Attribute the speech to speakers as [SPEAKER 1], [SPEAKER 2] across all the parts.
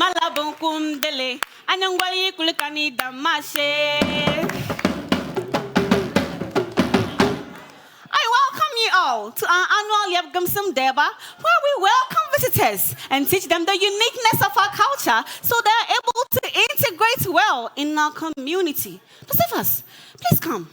[SPEAKER 1] Malabunkum dele. Anangwali kulikani damashe. I welcome you all to our annual Yabgamsum Deba, where we welcome visitors and teach them the uniqueness of our culture so they are able to integrate well in our community. Josephus, please come.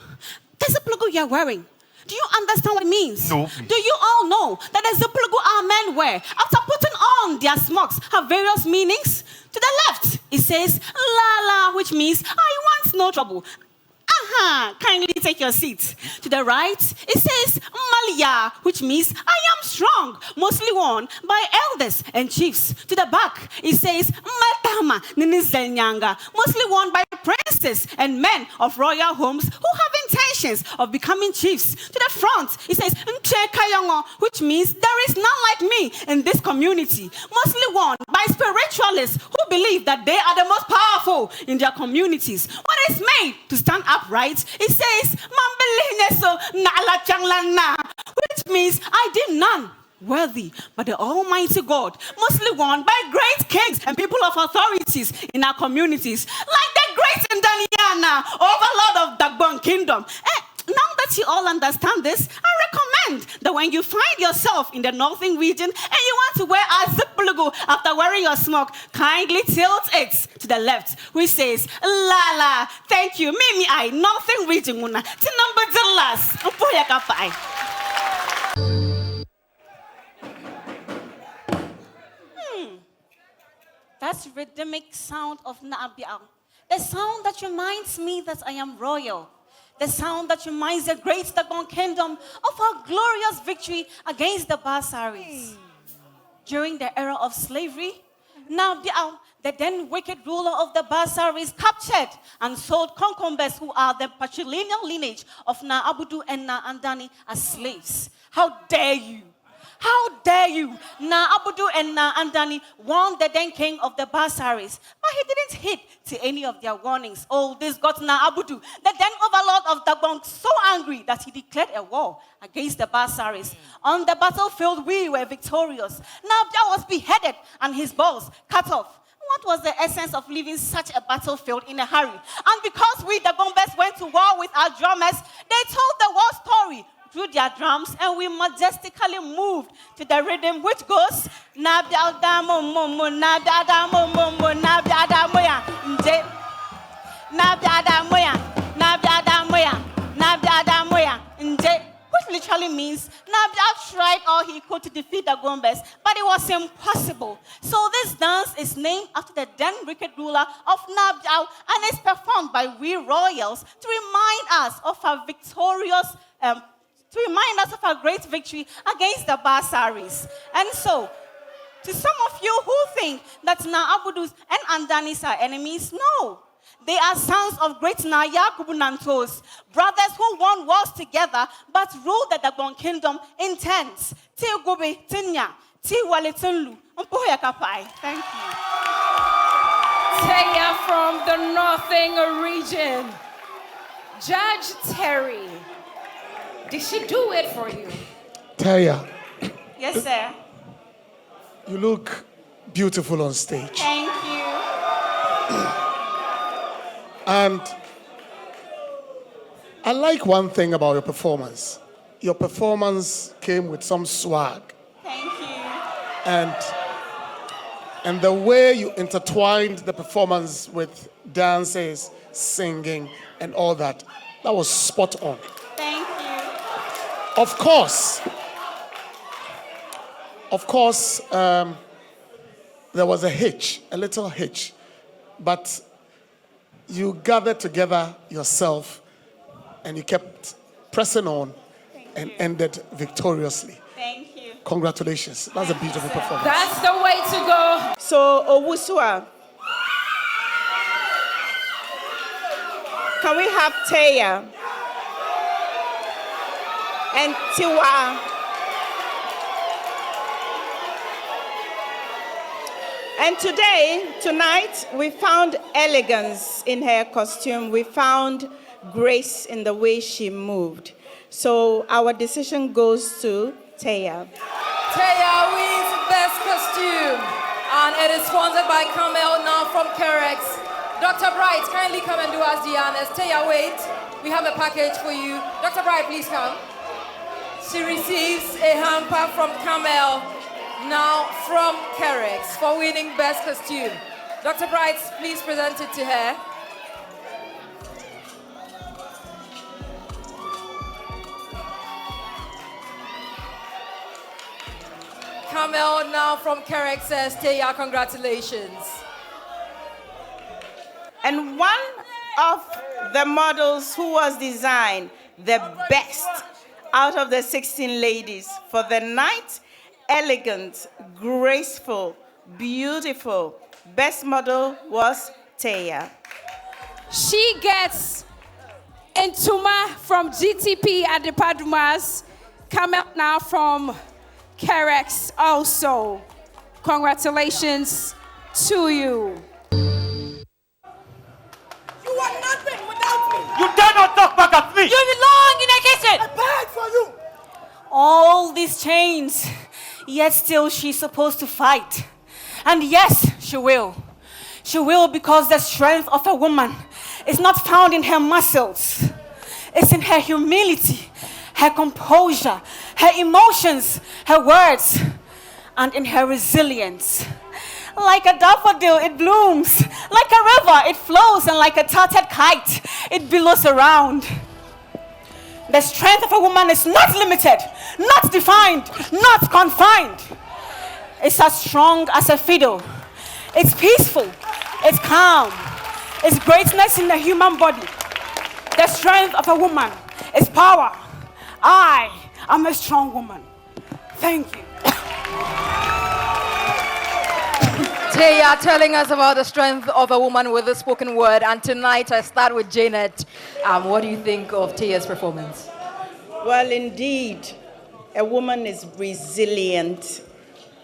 [SPEAKER 1] There's a plugu you're wearing. Do you understand what it means?
[SPEAKER 2] No.
[SPEAKER 1] Do you all know that the ziplugu our men wear after putting on their smocks have various meanings? To the left, it says "Lala," which means I want no trouble. Kindly take your seat. To the right, it says Malia, which means I am strong, mostly worn by elders and chiefs. To the back, it says Matama Ninizenyanga, mostly worn by princes and men of royal homes who have intentions of becoming chiefs. To the front, it says Nchekayongo, which means there is none like me in this community, mostly worn by spiritualists who believe that they are the most powerful in their communities. When it's made to stand upright, it says which means I did none worthy but the Almighty God, mostly worn by great kings and people of authorities in our communities, like the great Ndaniana, overlord of Dagbon Kingdom. Now that you all understand this, I recommend that when you find yourself in the northern region and you want to wear a ziplugu after wearing your smock, kindly tilt it to the left, which says, Lala, thank you, Mimi, I, northern region, Muna, Tinamba Dillas, That's rhythmic sound of Naabial. The sound that reminds me that I am royal. The sound that reminds the great Dagon kingdom of our glorious victory against the Basaris. During the era of slavery, Naabial, the then wicked ruler of the Basaris, captured and sold concumbers who are the patrilineal lineage of Na Abudu and Na Andani as slaves. How dare you? How dare you? Na Abudu and Na Andani warned the then king of the Basaris, but he didn't heed to any of their warnings. Oh, this got Na Abudu, the then overlord of Dagbon, so angry that he declared a war against the Basaris. On the battlefield, we were victorious. Nabia was beheaded and his balls cut off. What was the essence of leaving such a battlefield in a hurry? And because we, the Gombes, went to war with our drummers, they told the war story through their drums, and we majestically moved to the rhythm which goes Nabiadamo Momo, Nabiadamo Momo, Nabiadamoya, Nabiadamoya, Nabiadamoya, Nabiadamoya, which literally means Nabia tried all he could to defeat the Gombes, but it was impossible. So this dance is named after the then wicked ruler of Nabia and is performed by we royals to remind us of our victorious to remind us of our great victory against the Basaris. And so, to some of you who think that Na Abudus and Andanis are enemies, no. They are sons of great Na Yakubu Nantos, brothers who won wars together but ruled the Dagon kingdom in tents. Ti Gobe Tinya, Ti Waletunlu, Kapai. Thank you.
[SPEAKER 3] Teiya from the northern region. Judge Terry. Did she do it for you?
[SPEAKER 4] Teiya.
[SPEAKER 1] Yes, sir.
[SPEAKER 4] You look beautiful on stage.
[SPEAKER 1] Thank you.
[SPEAKER 4] And I like one thing about your performance. Your performance came with some swag.
[SPEAKER 1] Thank you.
[SPEAKER 4] And the way you intertwined the performance with dances, singing, and all that, that was spot on.
[SPEAKER 1] Thank you.
[SPEAKER 4] Of course, there was a hitch, a little hitch, but you gathered together yourself and you kept pressing on and ended victoriously.
[SPEAKER 1] Thank you.
[SPEAKER 4] Congratulations. That's a beautiful performance.
[SPEAKER 3] That's the way to go.
[SPEAKER 5] So, Owusua, can we have Teiya and Tiwa? And tonight, we found elegance in her costume. We found grace in the way she moved. So our decision goes to Teiya.
[SPEAKER 3] Teiya wins best costume. And it is sponsored by Camel, now from Kerex. Dr. Bright, kindly come and do us the honors. Tung-Teiya, wait. We have a package for you. Dr. Bright, please come. She receives a hamper from Camel, now from Kerex, for winning Best Costume. Dr. Bright, please present it to her. Camel, now from Kerex, says, Tung-Teiya, congratulations.
[SPEAKER 5] And one of the models who was designed the best out of the 16 ladies for the night, elegant, graceful, beautiful, best model was Tung-Teiya.
[SPEAKER 3] She gets Entuma from GTP at the Padumas, Camel now from Kerex also. Congratulations to you.
[SPEAKER 2] You are nothing without me.
[SPEAKER 6] You dare not talk back at me!
[SPEAKER 1] You belong in the kitchen.
[SPEAKER 2] I beg for you.
[SPEAKER 1] All these chains, yet still she's supposed to fight. And yes, she will. She will, because the strength of a woman is not found in her muscles. It's in her humility, her composure, her emotions, her words, and in her resilience. Like a daffodil, it blooms. Like a river, it flows. And like a tattered kite, it billows around. The strength of a woman is not limited, not defined, not confined. It's as strong as a fiddle. It's peaceful. It's calm. It's greatness in the human body. The strength of a woman is power. I am a strong woman. Thank you.
[SPEAKER 3] Tung-Teiya telling us about the strength of a woman with a spoken word. And tonight I start with Janet. What do you think of Tung-Teiya's performance?
[SPEAKER 5] Well, indeed, a woman is resilient.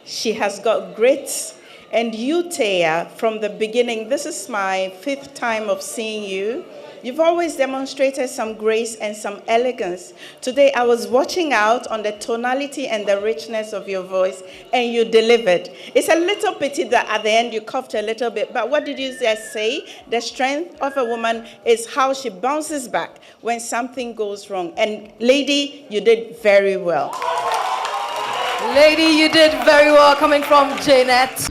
[SPEAKER 5] She has got grit. And you, Tung-Teiya, from the beginning, this is my 5th time of seeing you. You've always demonstrated some grace and some elegance. Today, I was watching out on the tonality and the richness of your voice, and you delivered. It's a little pity that at the end you coughed a little bit, but what did you just say? The strength of a woman is how she bounces back when something goes wrong. And lady, you did very well.
[SPEAKER 3] Lady, you did very well, coming from Janet.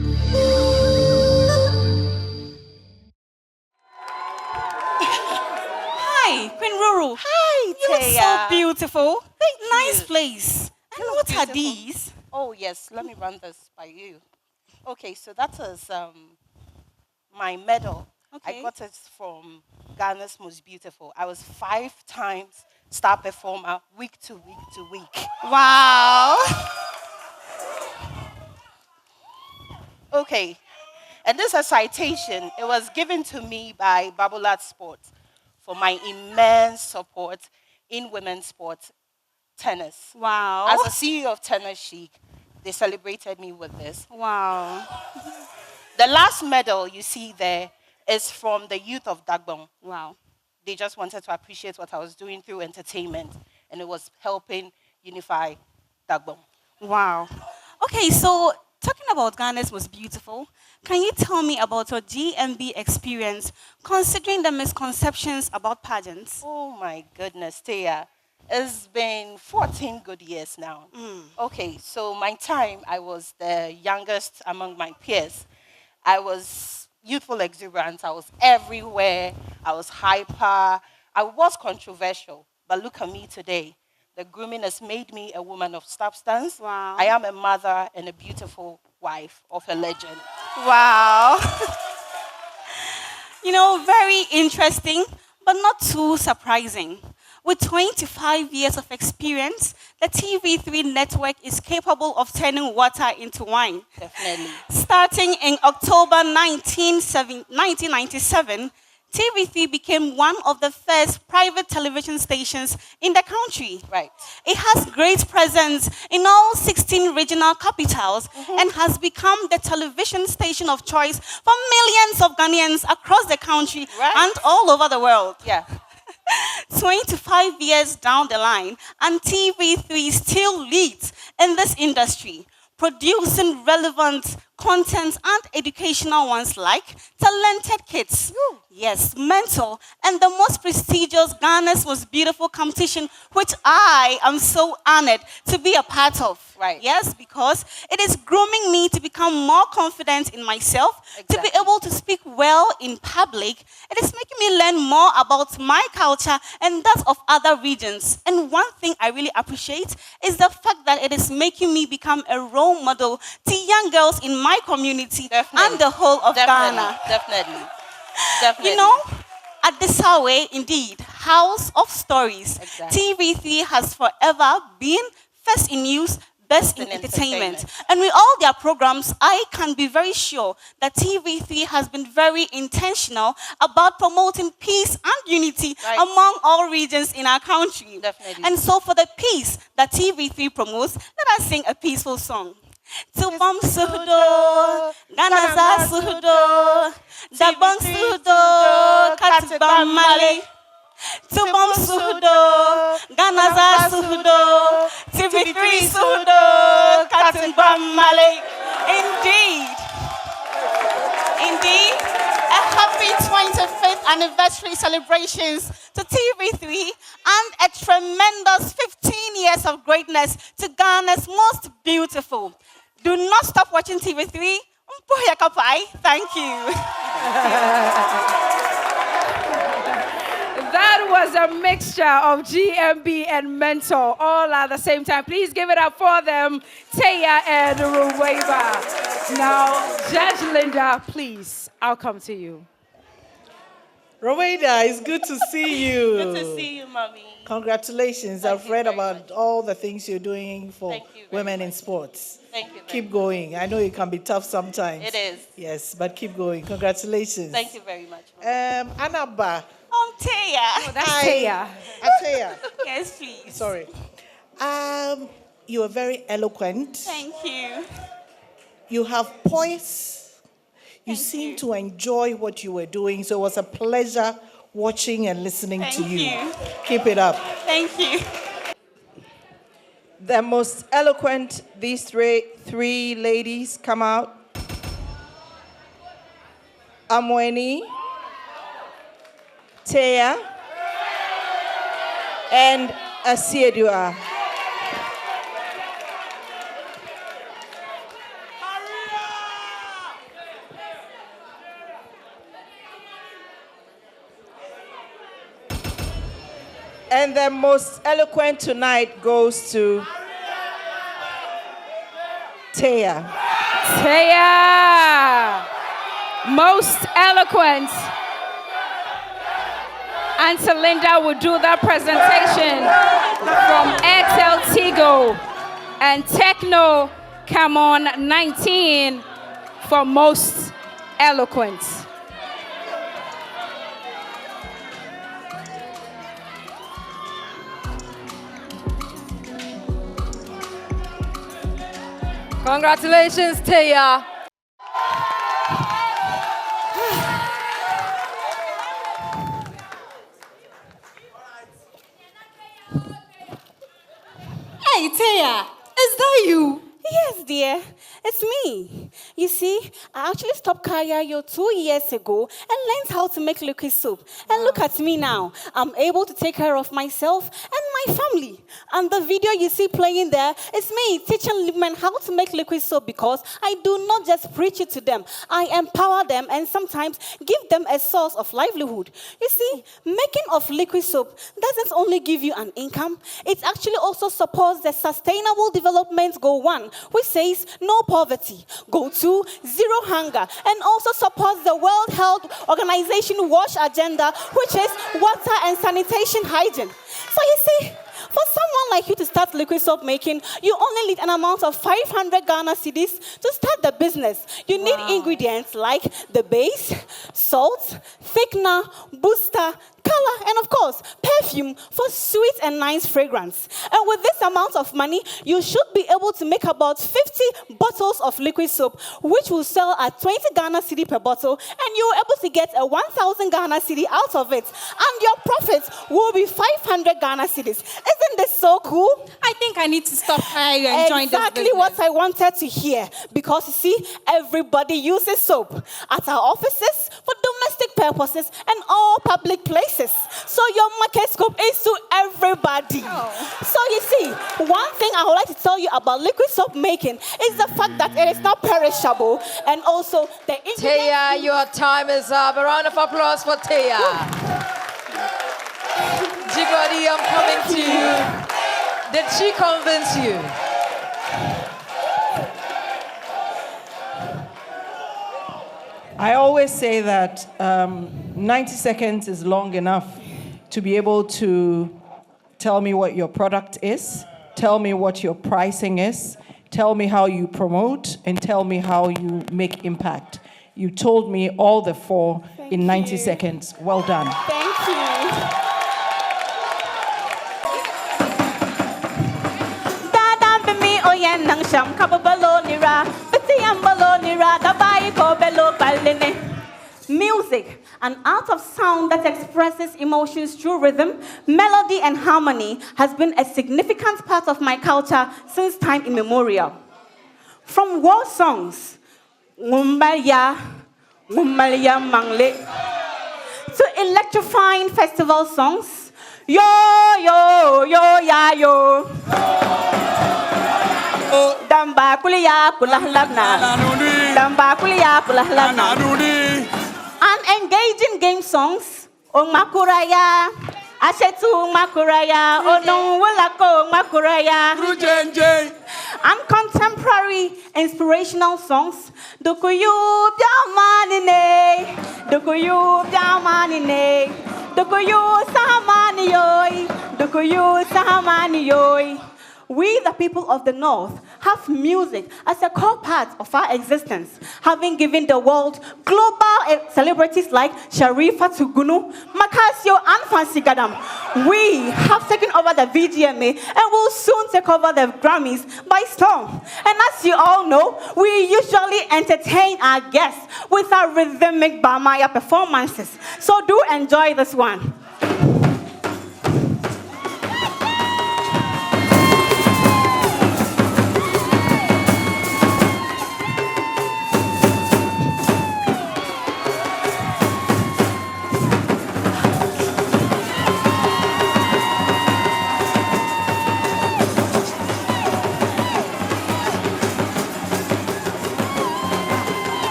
[SPEAKER 1] Hi, Queen Ruru.
[SPEAKER 7] Hi,
[SPEAKER 1] You're
[SPEAKER 7] Tung-Teiya.
[SPEAKER 1] so beautiful.
[SPEAKER 7] Thank
[SPEAKER 1] Nice
[SPEAKER 7] you.
[SPEAKER 1] place. And what are these?
[SPEAKER 7] Oh, yes. Let me run this by you. Okay, so that is my medal.
[SPEAKER 1] Okay.
[SPEAKER 7] I got it from Ghana's Most Beautiful. I was 5 times star performer, week to week to week.
[SPEAKER 1] Wow.
[SPEAKER 7] Okay, and this is a citation. It was given to me by Babolat Sports for my immense support in women's sports, tennis.
[SPEAKER 1] Wow.
[SPEAKER 7] As a CEO of Tennis Chic, they celebrated me with this.
[SPEAKER 1] Wow.
[SPEAKER 7] The last medal you see there is from the youth of Dagbon.
[SPEAKER 1] Wow.
[SPEAKER 7] They just wanted to appreciate what I was doing through entertainment, and it was helping unify Dagbon.
[SPEAKER 1] Wow. Okay, so talking about Ghana's Most Beautiful, can you tell me about your GMB experience, considering the misconceptions about pageants?
[SPEAKER 7] Oh my goodness, Tung-Teiya. It's been 14 good years now. Okay, so my time, I was the youngest among my peers. I was youthful exuberant. I was everywhere. I was hyper. I was controversial. But look at me today. The grooming has made me a woman of substance.
[SPEAKER 1] Wow.
[SPEAKER 7] I am a mother and a beautiful wife of a legend.
[SPEAKER 1] Wow. You know, very interesting, but not too surprising. With 25 years of experience, the TV3 network is capable of turning water into wine.
[SPEAKER 7] Definitely.
[SPEAKER 1] Starting in October 1997, TV3 became one of the first private television stations in the country.
[SPEAKER 7] Right.
[SPEAKER 1] It has great presence in all 16 regional capitals and has become the television station of choice for millions of Ghanaians across the country and all over the world.
[SPEAKER 7] Yeah.
[SPEAKER 1] 25 years down the line, and TV3 still leads in this industry, producing relevant, content, and educational ones like Talented Kids. Yes, Mentor, and the most prestigious Ghana's Most Beautiful competition, which I am so honored to be a part of.
[SPEAKER 7] Right.
[SPEAKER 1] Yes, because it is grooming me to become more confident in myself, to be able to speak well in public. It is making me learn more about my culture and that of other regions. And one thing I really appreciate is the fact that it is making me become a role model to young girls in my community and the whole of Ghana.
[SPEAKER 7] Definitely.
[SPEAKER 1] You know, at the Sawe, indeed, House of Stories,
[SPEAKER 7] Exactly.
[SPEAKER 1] TV3 has forever been first in news, best in entertainment. And with all their programs, I can be very sure that TV3 has been very intentional about promoting peace and unity among all regions in our country.
[SPEAKER 7] Definitely.
[SPEAKER 1] And so for the peace that TV3 promotes, let us sing a peaceful song. Tubam suhudo, ganaza suhudo, dabang suhudo, katibam mali. Tubam suhudo, ganaza suhudo, TV3 suhudo, katibam mali. Indeed, a happy 25th anniversary celebrations to TV3 and a tremendous 15 years of greatness to Ghana's Most Beautiful. Do not stop watching TV3. Thank you.
[SPEAKER 6] That was a mixture of GMB and Mentor all at the same time. Please give it up for them, Teiya and Ruwaiba. Now, Judge Linda, please, I'll come to you.
[SPEAKER 2] Rowena, it's good to see you.
[SPEAKER 7] Good to see you, Mommy.
[SPEAKER 2] Congratulations.
[SPEAKER 7] Thank
[SPEAKER 2] I've
[SPEAKER 7] you
[SPEAKER 2] read
[SPEAKER 7] very
[SPEAKER 2] about
[SPEAKER 7] much.
[SPEAKER 2] all the things you're doing for
[SPEAKER 7] Thank you very
[SPEAKER 2] women in
[SPEAKER 7] much.
[SPEAKER 2] sports.
[SPEAKER 7] Thank you.
[SPEAKER 2] Keep going. I know it can be tough sometimes.
[SPEAKER 7] It is.
[SPEAKER 2] Yes, but keep going. Congratulations.
[SPEAKER 7] Thank you very much, Mommy.
[SPEAKER 2] Anaba.
[SPEAKER 1] Teiya.
[SPEAKER 6] That's
[SPEAKER 2] Hi.
[SPEAKER 6] Teiya.
[SPEAKER 2] Teiya.
[SPEAKER 1] Yes, please.
[SPEAKER 2] Sorry. You are very eloquent.
[SPEAKER 1] Thank you.
[SPEAKER 2] You have poise. You
[SPEAKER 1] Thank
[SPEAKER 2] seem
[SPEAKER 1] you.
[SPEAKER 2] to enjoy what you were doing. So it was a pleasure watching and listening to
[SPEAKER 1] Thank you.
[SPEAKER 2] Keep it up.
[SPEAKER 1] Thank you.
[SPEAKER 8] The most eloquent, these three ladies come out. Amweni, Teiya, and Asiedua. And the most eloquent tonight goes to Teiya.
[SPEAKER 6] Teiya, most eloquent. Auntie Linda will do that presentation from Airtel Tigo and Techno Camon 19 for most eloquent.
[SPEAKER 3] Congratulations, Teiya.
[SPEAKER 1] Hey, Teiya, is that you? Yes, dear. It's me. You see, I actually stopped Kayayo 2 years ago and learned how to make liquid soap. And look at me now. I'm able to take care of myself and my family. And the video you see playing there is me teaching women how to make liquid soap because I do not just preach it to them. I empower them and sometimes give them a source of livelihood. You see, making of liquid soap doesn't only give you an income, it actually also supports the Sustainable Development Goal 1, which says no poverty, Goal 2, zero hunger, and also supports the World Health Organization WASH agenda, which is water and sanitation hygiene. So you see, for someone like you to start liquid soap making, you only need an amount of 500 Ghana cedis to start the business. You need ingredients like the base, salt, thickener, booster, color color, and of course, perfume for sweet and nice fragrance. And with this amount of money, you should be able to make about 50 bottles of liquid soap, which will sell at 20 Ghana cedi per bottle, and you're able to get a 1,000 Ghana cedi out of it. And your profit will be 500 Ghana cedis. Isn't this so cool?
[SPEAKER 9] I think I need to stop trying and join this
[SPEAKER 1] Exactly
[SPEAKER 9] business.
[SPEAKER 1] what I wanted to hear. Because you see, everybody uses soap at our offices, for domestic purposes, and all public places. So your market scope is to everybody. So you see, one thing I would like to tell you about liquid soap making is the fact that it is not perishable, and also the
[SPEAKER 3] Teiya, your time is up. A round of applause for Teiya. Jigodi, I'm coming to you. Did she convince you?
[SPEAKER 8] I always say that 90 seconds is long enough to be able to tell me what your product is, tell me what your pricing is, tell me how you promote, and tell me how you make impact. You told me all the four in 90 seconds. Well done.
[SPEAKER 1] Thank you. Music, an art of sound that expresses emotions through rhythm, melody, and harmony, has been a significant part of my culture since time immemorial. From war songs, Ngumbaya, Ngumbaya Mangle, to electrifying festival songs, yo, yo, yo, ya, yo. Damba kuliya kulahlabna. Damba kuliya kulahlabna. And engaging game songs, O Makuraya, Ashetu Makuraya, Odon Wulako Makuraya. And contemporary inspirational songs, Dukuyu Damanine, Dukuyu Damanine, Dukuyu Sahamani Yoi, Dukuyu Sahamani Yoi. We, the people of the North, have music as a core part of our existence, having given the world global celebrities like Sharifa Tugunu, Makasio, and Fancy Gadam. We have taken over the VGMA and will soon take over the Grammys by storm. And as you all know, we usually entertain our guests with our rhythmic Bamaya performances. So do enjoy this one.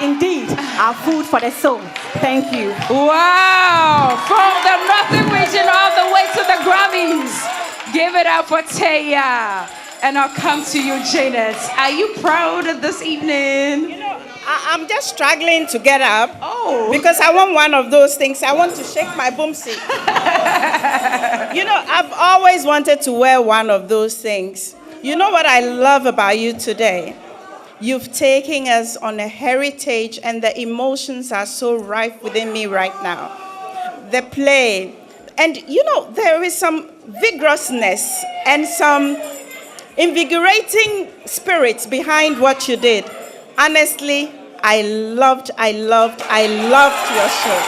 [SPEAKER 1] Indeed, are food for the soul. Thank you.
[SPEAKER 6] Wow! From the Northern region all the way to the Grammys. Give it up for Teiya. And I'll come to you, Janet. Are you proud this evening?
[SPEAKER 5] You know, I'm just struggling to get up.
[SPEAKER 6] Oh.
[SPEAKER 5] Because I want one of those things. I want to shake my boomsie. You know, I've always wanted to wear one of those things. You know what I love about you today? You've taken us on a heritage, and the emotions are so rife within me right now. The play. And, you know, there is some vigorousness and some invigorating spirit behind what you did. Honestly, I loved your show.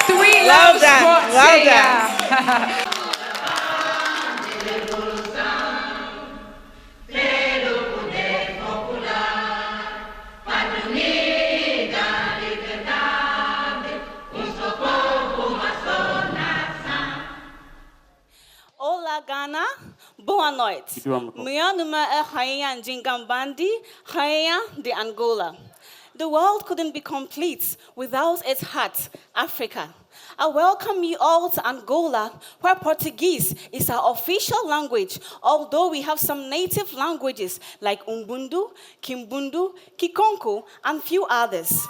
[SPEAKER 6] 3
[SPEAKER 5] Well
[SPEAKER 6] loves
[SPEAKER 5] done,
[SPEAKER 6] for
[SPEAKER 5] well
[SPEAKER 6] Teiya.
[SPEAKER 1] Hola Ghana, boa noite. Meu nome é Rainha Njingambandi, Rainha de Angola. The world couldn't be complete without its heart, Africa. I welcome you all to Angola, where Portuguese is our official language, although we have some native languages like Umbundu, Kimbundu, Kikonko, and few others.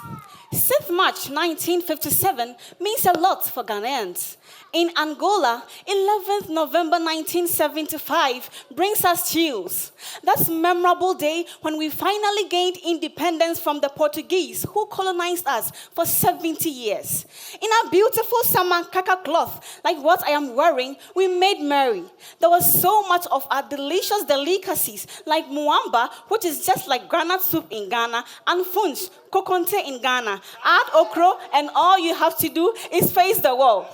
[SPEAKER 1] 6th March 1957 means a lot for Ghanaians. In Angola, 11th November 1975 brings us chills. That's a memorable day when we finally gained independence from the Portuguese who colonized us for 70 years. In a beautiful Samankaka cloth, like what I am wearing, we made merry. There was so much of our delicious delicacies, like muamba, which is just like granite soup in Ghana, and funch, kokonte in Ghana. Add okro, and all you have to do is face the wall.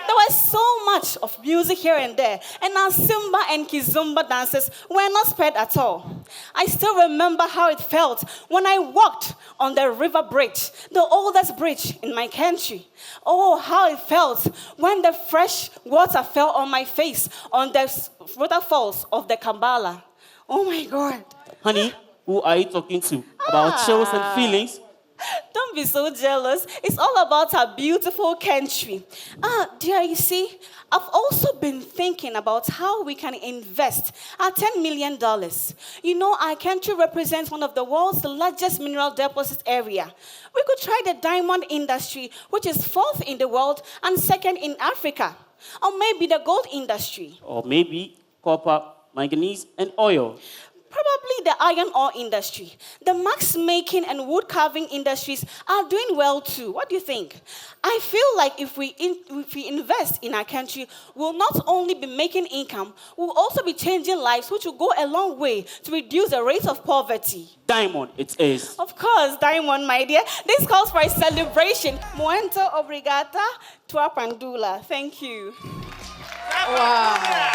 [SPEAKER 1] There was so much of music here and there, and our Simba and Kizumba dances were not spared at all. I still remember how it felt when I walked on the river bridge, the oldest bridge in my country. Oh, how it felt when the fresh water fell on my face on the waterfalls of the Kambala. Oh my God.
[SPEAKER 10] Honey, who are you talking to? About chills and feelings?
[SPEAKER 1] Don't be so jealous. It's all about our beautiful country. Dear, you see, I've also been thinking about how we can invest our $10 million. You know, our country represents one of the world's largest mineral deposit area. We could try the diamond industry, which is 4th in the world and 2nd in Africa. Or maybe the gold industry.
[SPEAKER 10] Or maybe copper, manganese, and oil.
[SPEAKER 1] Probably the iron ore industry. The mask making and wood carving industries are doing well too. What do you think? I feel like if we invest in our country, we'll not only be making income, we'll also be changing lives, which will go a long way to reduce the rate of poverty.
[SPEAKER 10] Diamond, it is.
[SPEAKER 1] Of course, diamond, my dear. This calls for a celebration. Muito obrigada, tua pandula. Thank you.
[SPEAKER 3] Wow.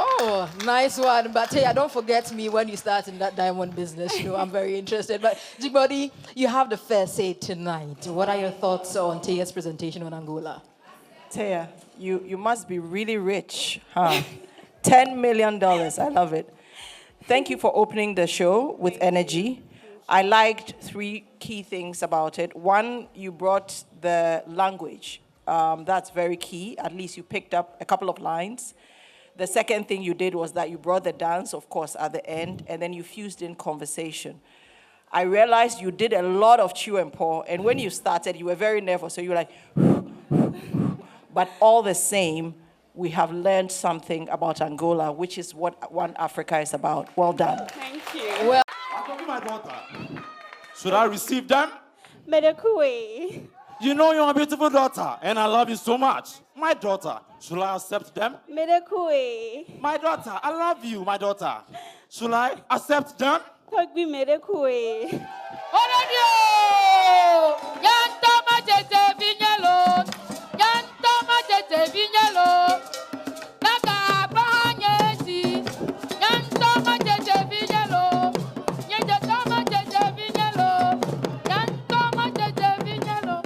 [SPEAKER 3] Oh, nice one. But Teiya, don't forget me when you start in that diamond business show. I'm very interested. But Jibodi, you have the first say tonight. What are your thoughts on Teiya's presentation on Angola?
[SPEAKER 2] Teiya, you must be really rich, huh? $10 million. I love it. Thank you for opening the show with energy. I liked 3 key things about it. One, you brought the language. That's very key. At least you picked up a couple of lines. The second thing you did was that you brought the dance, of course, at the end, and then you fused in conversation. I realized you did a lot of chew and pour, and when you started, you were very nervous, so you were like, but all the same, we have learned something about Angola, which is what One Africa is about. Well done.
[SPEAKER 1] Thank you.
[SPEAKER 3] Well,
[SPEAKER 11] I'm talking to my daughter. Should I receive them?
[SPEAKER 1] Medekue.
[SPEAKER 11] You know you're a beautiful daughter, and I love you so much. My daughter, should I accept them?
[SPEAKER 1] Medekue.
[SPEAKER 11] My daughter, I love you, my daughter. Should I accept them?
[SPEAKER 1] Togbi medekue.
[SPEAKER 3] Olodio! Yanta majete vinyelo. Yanta majete vinyelo. Naga bahanyesi. Yanta majete vinyelo. Yanta majete vinyelo. Yanta majete vinyelo.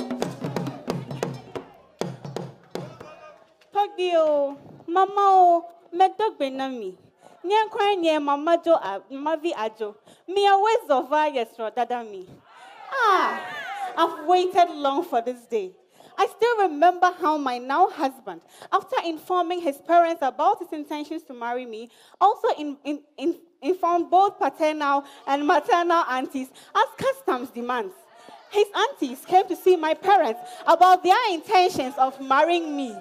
[SPEAKER 1] Togbi mama o medogbe nami. Nyankwan nye mama jo mavi ajo. Me always over yesro dada me. I've waited long for this day. I still remember how my now husband, after informing his parents about his intentions to marry me, also informed both paternal and maternal aunties as customs demands. His aunties came to see my parents about their intentions of marrying me.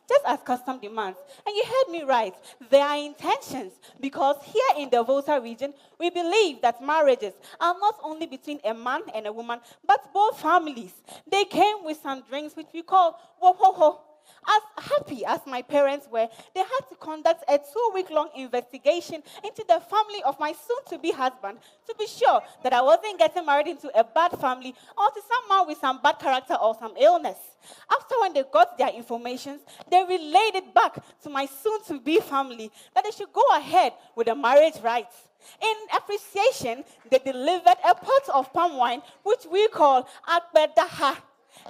[SPEAKER 1] Just as custom demands. And you heard me right, their intentions, because here in the Volta region, we believe that marriages are not only between a man and a woman, but both families. They came with some drinks which we call wohoho. As happy as my parents were, they had to conduct a 2-week-long investigation into the family of my soon-to-be husband to be sure that I wasn't getting married into a bad family or to someone with some bad character or some illness. After when they got their information, they relayed it back to my soon-to-be family that they should go ahead with the marriage rites. In appreciation, they delivered a pot of palm wine, which we call akbedaha.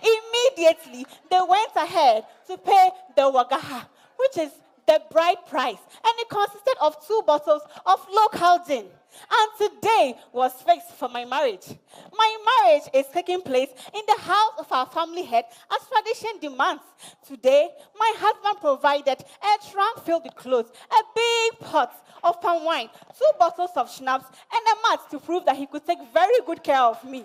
[SPEAKER 1] Immediately, they went ahead to pay the wagaha, which is the bride price, and it consisted of 2 bottles of local gin. And today was fixed for my marriage. My marriage is taking place in the house of our family head as tradition demands. Today, my husband provided a trunk filled with clothes, a big pot of palm wine, 2 bottles of schnapps, and a mat to prove that he could take very good care of me.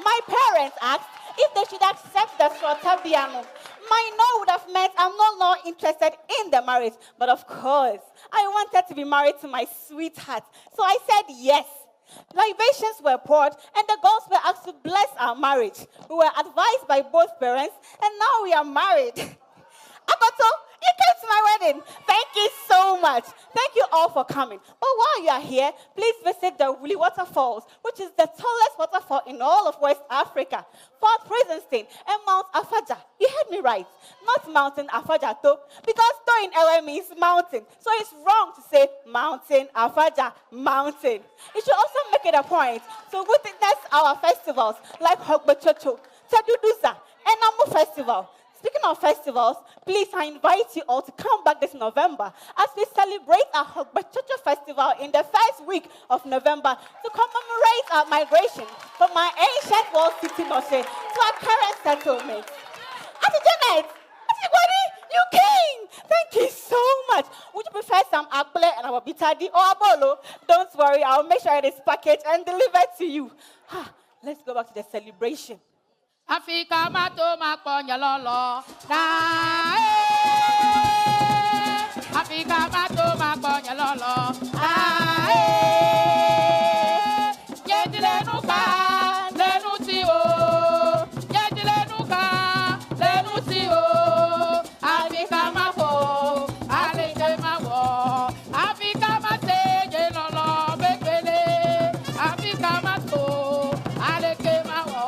[SPEAKER 1] My parents asked if they should accept the Sotabiano. My no would have meant I'm no interested in the marriage. But of course, I wanted to be married to my sweetheart. So I said yes. Libations were poured, and the girls were asked to bless our marriage. We were advised by both parents, and now we are married. Abato, you came to my wedding. Thank you so much. Thank you all for coming. But while you are here, please visit the Wuli Waterfalls, which is the tallest waterfall in all of West Africa. Fort Presenstein and Mount Afaja. You heard me right. Not Mountain Afaja, though, because though in LA means mountain. So it's wrong to say Mountain Afaja, mountain. You should also make it a point to witness our festivals like Hogbachocho, Taduduza, and Namu Festival. Speaking of festivals, please, I invite you all to come back this November as we celebrate our Hogbachocho Festival in the first week of November to commemorate our migration from our ancient world city, Noshe, to our current settlement. Auntie Janet, Auntie Gwadi, you came! Thank you so much. Would you prefer some akple and our bitadi or abolo? Don't worry, I'll make sure it is packaged and delivered to you. Let's go back to the celebration.
[SPEAKER 6] Africa mato makonya lolo na Africa mato makonya lolo na yedile nuka lenuti o yedile nuka lenuti o Africa mako aleke mawo Africa mate lolo bekele Africa mato aleke mawo.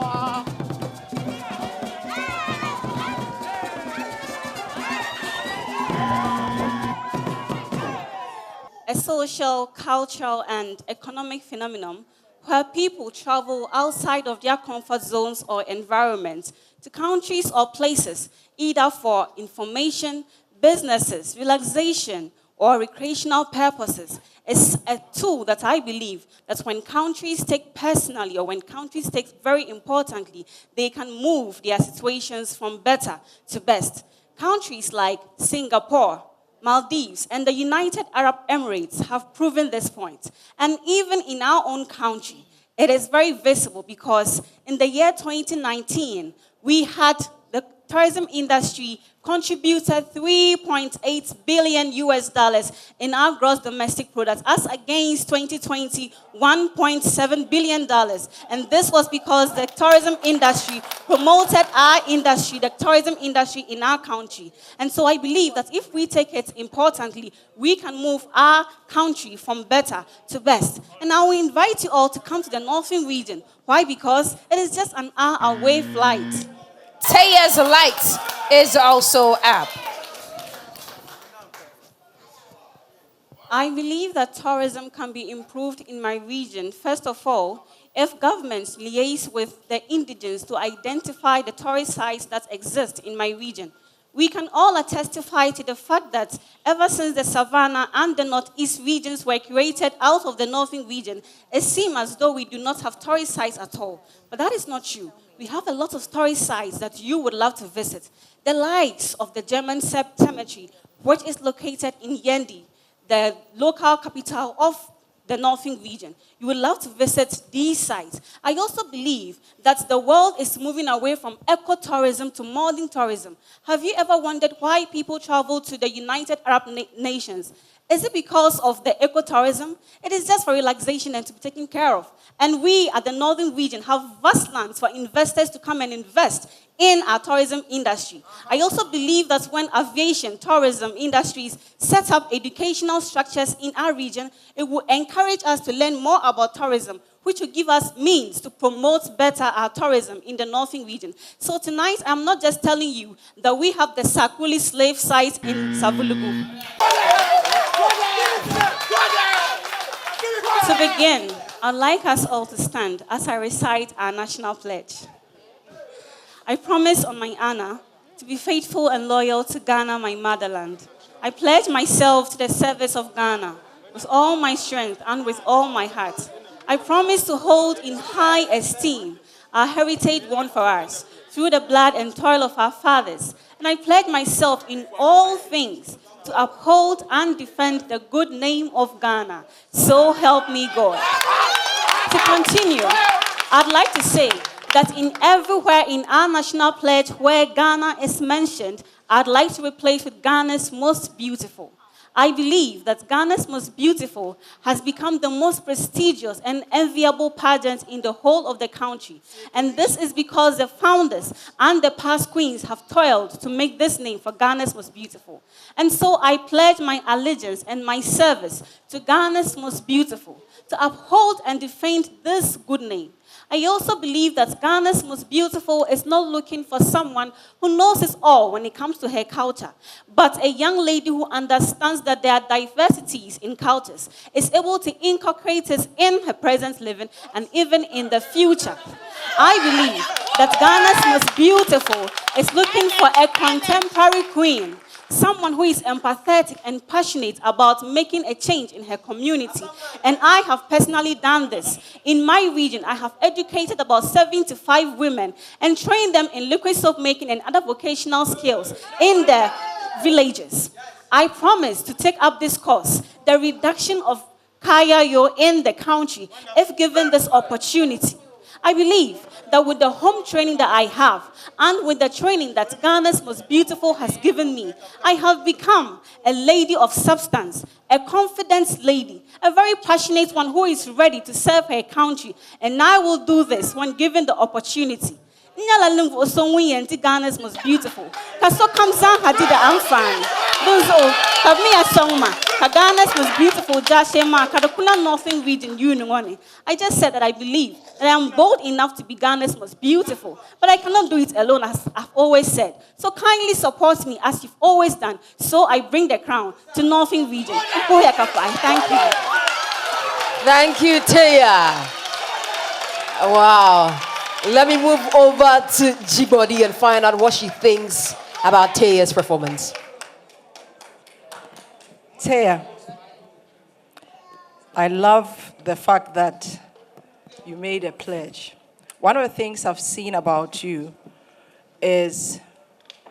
[SPEAKER 1] A social, cultural, and economic phenomenon where people travel outside of their comfort zones or environments to countries or places, either for information, businesses, relaxation, or recreational purposes, is a tool that I believe that when countries take personally or when countries take very importantly, they can move their situations from better to best. Countries like Singapore, Maldives, and the United Arab Emirates have proven this point. And even in our own country, it is very visible because in the year 2019, we had the tourism industry contributed $3.8 billion in our gross domestic product, as against 2020, $1.7 billion. And this was because the tourism industry promoted our industry, the tourism industry in our country. And so I believe that if we take it importantly, we can move our country from better to best. And I will invite you all to come to the Northern region. Why? Because it is just an hour away flight.
[SPEAKER 6] Teiya's light is also up.
[SPEAKER 1] I believe that tourism can be improved in my region, first of all, if governments liaise with the indigents to identify the tourist sites that exist in my region. We can all testify to the fact that ever since the Savannah and the Northeast regions were created out of the Northern region, it seems as though we do not have tourist sites at all. But that is not true. We have a lot of tourist sites that you would love to visit. The likes of the German Cemetery, which is located in Yendi, the local capital of the Northern region. You would love to visit these sites. I also believe that the world is moving away from ecotourism to modern tourism. Have you ever wondered why people travel to the United Arab Nations? Is it because of the ecotourism? It is just for relaxation and to be taken care of. And we at the Northern region have vast lands for investors to come and invest in our tourism industry. I also believe that when aviation, tourism industries set up educational structures in our region, it will encourage us to learn more about tourism, which will give us means to promote better our tourism in the Northern region. So tonight, I'm not just telling you that we have the Sakuli slave site in Savulugu. To begin, I'd like us all to stand as I recite our national pledge. I promise on my honor to be faithful and loyal to Ghana, my motherland, I pledge myself to the service of Ghana with all my strength and with all my heart. I promise to hold in high esteem our heritage won for us through the blood and toil of our fathers. And I pledge myself in all things to uphold and defend the good name of Ghana. So help me God. To continue, I'd like to say that in everywhere in our national pledge where Ghana is mentioned, I'd like to replace with Ghana's most beautiful. I believe that Ghana's most beautiful has become the most prestigious and enviable pageant in the whole of the country. And this is because the founders and the past queens have toiled to make this name for Ghana's most beautiful. And so I pledge my allegiance and my service to Ghana's most beautiful, to uphold and defend this good name. I also believe that Ghana's most beautiful is not looking for someone who knows it all when it comes to her culture, but a young lady who understands that there are diversities in cultures, is able to incorporate it in her present living and even in the future. I believe that Ghana's most beautiful is looking for a contemporary queen, someone who is empathetic and passionate about making a change in her community. And I have personally done this. In my region, I have educated about 75 women and trained them in liquid soap making and other vocational skills in their villages. I promise to take up this course, the reduction of Kayayo in the country, if given this opportunity. I believe that with the home training that I have and with the training that Ghana's most beautiful has given me, I have become a lady of substance, a confident lady, a very passionate one who is ready to serve her country. And I will do this when given the opportunity. Ghana's most beautiful. Kaso kamsan hadida amfani. Bunzo, kavmi asongma. Ghana's most beautiful. Jashema, kadakuna northern region, you. I just said that I believe that I am bold enough to be Ghana's most beautiful, but I cannot do it alone, as I've always said. So kindly support me as you've always done. So I bring the crown to northern region. Thank you.
[SPEAKER 3] Thank you, Teiya. Wow. Let me move over to G-Body and find out what she thinks about Teiya's performance.
[SPEAKER 8] Teiya, I love the fact that you made a pledge. One of the things I've seen about you is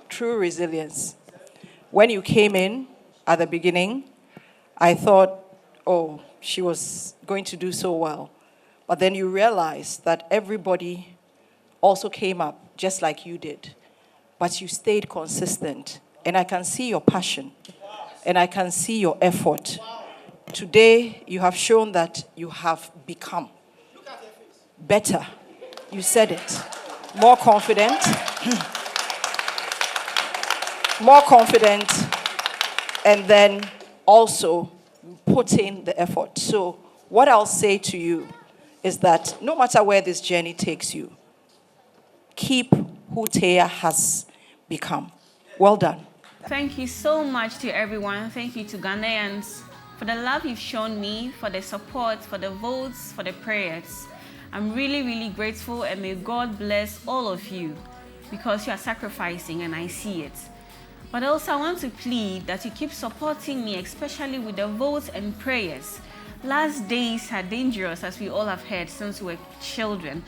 [SPEAKER 8] true resilience. When you came in at the beginning, I thought, oh, she was going to do so well. But then you realized that everybody also came up just like you did. But you stayed consistent. And I can see your passion. And I can see your effort. Today, you have shown that you have become better. You said it. More confident. More confident. And then also put in the effort. So what I'll say to you is that no matter where this journey takes you, keep who Teiya has become. Well done.
[SPEAKER 12] Thank you so much to everyone. Thank you to Ghanaians for the love you've shown me, for the support, for the votes, for the prayers. I'm really, really grateful, and may God bless all of you because you are sacrificing and I see it. But also I want to plead that you keep supporting me, especially with the votes and prayers. Last days are dangerous, as we all have heard since we were children.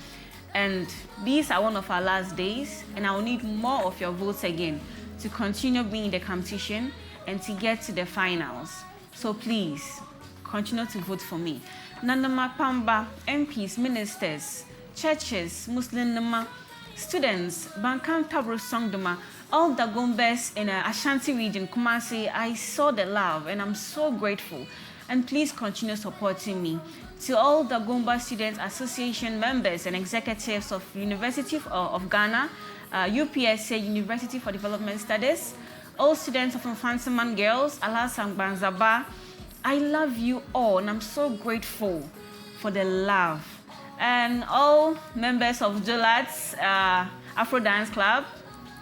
[SPEAKER 12] And these are one of our last days, and I will need more of your votes again to continue being in the competition and to get to the finals. So please, continue to vote for me. Nandama Pamba, MPs, ministers, churches, Muslim Nama, students, Bankan Tabro Songdoma, all the Gombes in Ashanti region, Kumasi, I saw the love and I'm so grateful. And please continue supporting me. To all the Gomba Students Association members and executives of University of Ghana, UPSA, University for Development Studies, all students of Infantaman Girls, Alassane Banzaba, I love you all and I'm so grateful for the love. And all members of Jolat's Afro Dance Club,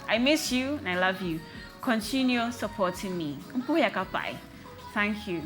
[SPEAKER 12] I miss you and I love you. Continue supporting me. Thank you.